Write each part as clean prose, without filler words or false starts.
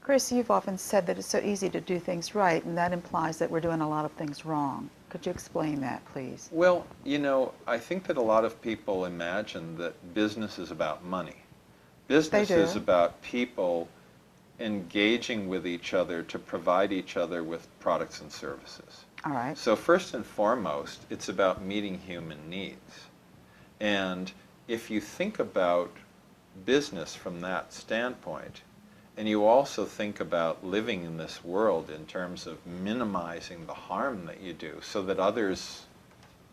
Chris, you've often said that it's so easy to do things right, and that implies that we're doing a lot of things wrong. Could you explain that, please? Well, I think that a lot of people imagine that business is about money. They Business is do. about people engaging with each other to provide each other with products and services. All right. So first and foremost, it's about meeting human needs. And if you think about business from that standpoint, and you also think about living in this world in terms of minimizing the harm that you do so that others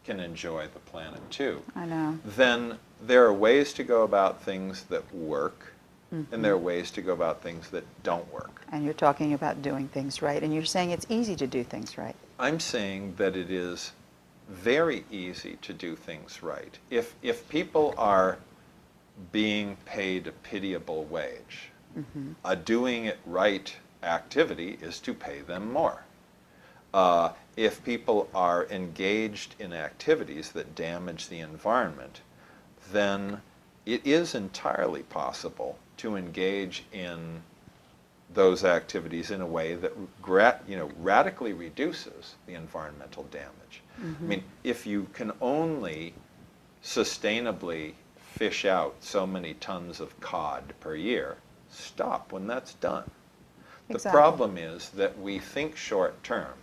can enjoy the planet too, I know. then there are ways to go about things that work, and there are ways to go about things that don't work. And you're talking about doing things right, and you're saying it's easy to do things right. I'm saying that it is very easy to do things right. If people are being paid a pitiable wage, a doing it right activity is to pay them more. If people are engaged in activities that damage the environment, then it is entirely possible to engage in those activities in a way that radically reduces the environmental damage. I mean, if you can only sustainably fish out so many tons of cod per year, stop when that's done. The Exactly. problem is that we think short term.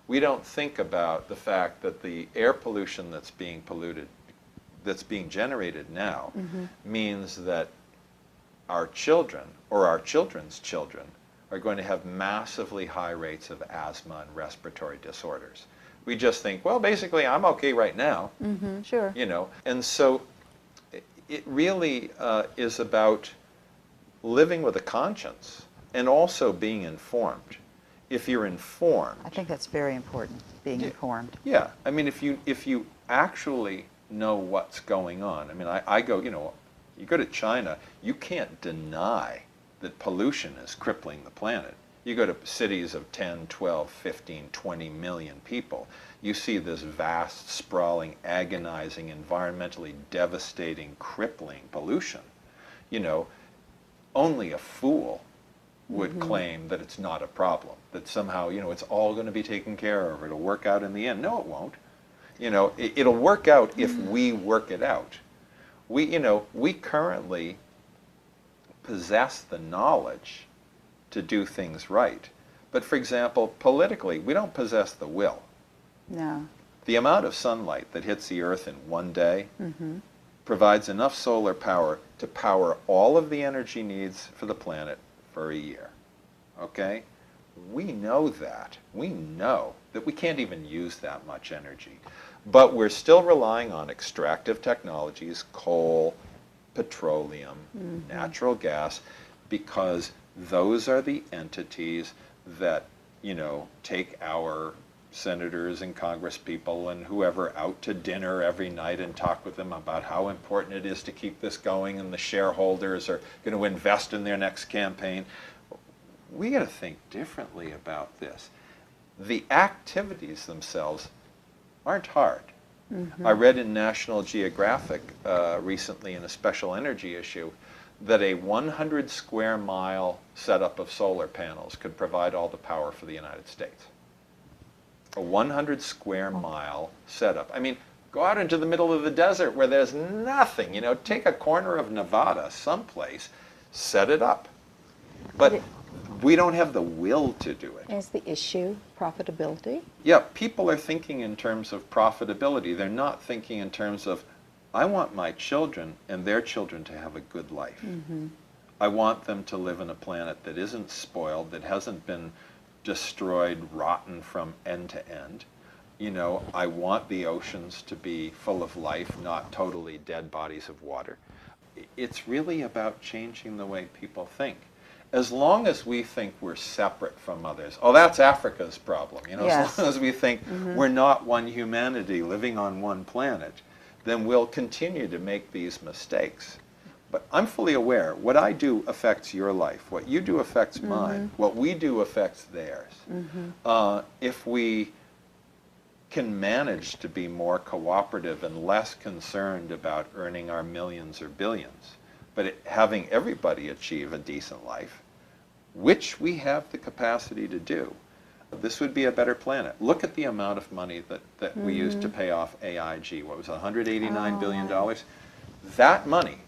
We don't think about the fact that the air pollution that's being generated now means that our children or our children's children are going to have massively high rates of asthma and respiratory disorders. We just think, well, basically I'm okay right now, Sure. and so it really is about living with a conscience and also being informed. If you're informed, I think that's very important, being informed. yeah, I mean, if you actually know what's going on, I mean, I go, you go to China, you can't deny that pollution is crippling the planet. You go to cities of 10, 12, 15, 20 million people, you see this vast, sprawling, agonizing, environmentally devastating, crippling pollution. Only a fool would claim that it's not a problem, that somehow, it's all going to be taken care of, it'll work out in the end. No, it won't. It'll work out if we work it out. We currently possess the knowledge to do things right. But for example, politically, we don't possess the will. No. The amount of sunlight that hits the Earth in one day provides enough solar power to power all of the energy needs for the planet for a year. Okay? We know that. We know that we can't even use that much energy. But we're still relying on extractive technologies, coal, petroleum, natural gas, because those are the entities that, take our senators and congresspeople and whoever out to dinner every night and talk with them about how important it is to keep this going, and the shareholders are going to invest in their next campaign. We got to think differently about this. The activities themselves aren't hard. I read in National Geographic recently in a special energy issue that a 100 square mile setup of solar panels could provide all the power for the United States. A 100 square mile setup. I mean, go out into the middle of the desert where there's nothing, take a corner of Nevada someplace, set it up. But we don't have the will to do it. Is the issue profitability? Yeah, people are thinking in terms of profitability. They're not thinking in terms of, I want my children and their children to have a good life. I want them to live on a planet that isn't spoiled, that hasn't been destroyed, rotten from end to end. I want the oceans to be full of life, not totally dead bodies of water. It's really about changing the way people think. As long as we think we're separate from others, that's Africa's problem. Yes. As long as we think we're not one humanity living on one planet, then we'll continue to make these mistakes. But I'm fully aware, what I do affects your life. What you do affects mine. What we do affects theirs. If we can manage to be more cooperative and less concerned about earning our millions or billions, but having everybody achieve a decent life, which we have the capacity to do, this would be a better planet. Look at the amount of money that we used to pay off AIG. What was it, $189 billion? right. That money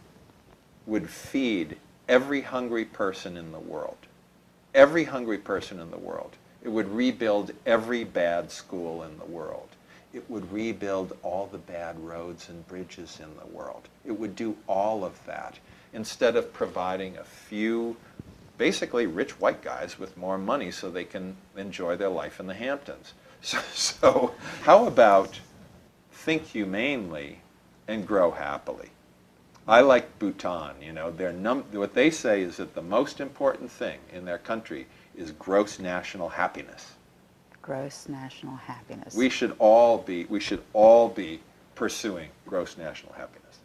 would feed every hungry person in the world. Every hungry person in the world. It would rebuild every bad school in the world. It would rebuild all the bad roads and bridges in the world. It would do all of that instead of providing a few basically rich white guys with more money so they can enjoy their life in the Hamptons. So how about think humanely and grow happily? I like Bhutan, you know, what they say is that the most important thing in their country is gross national happiness. Gross national happiness. We should all be pursuing gross national happiness.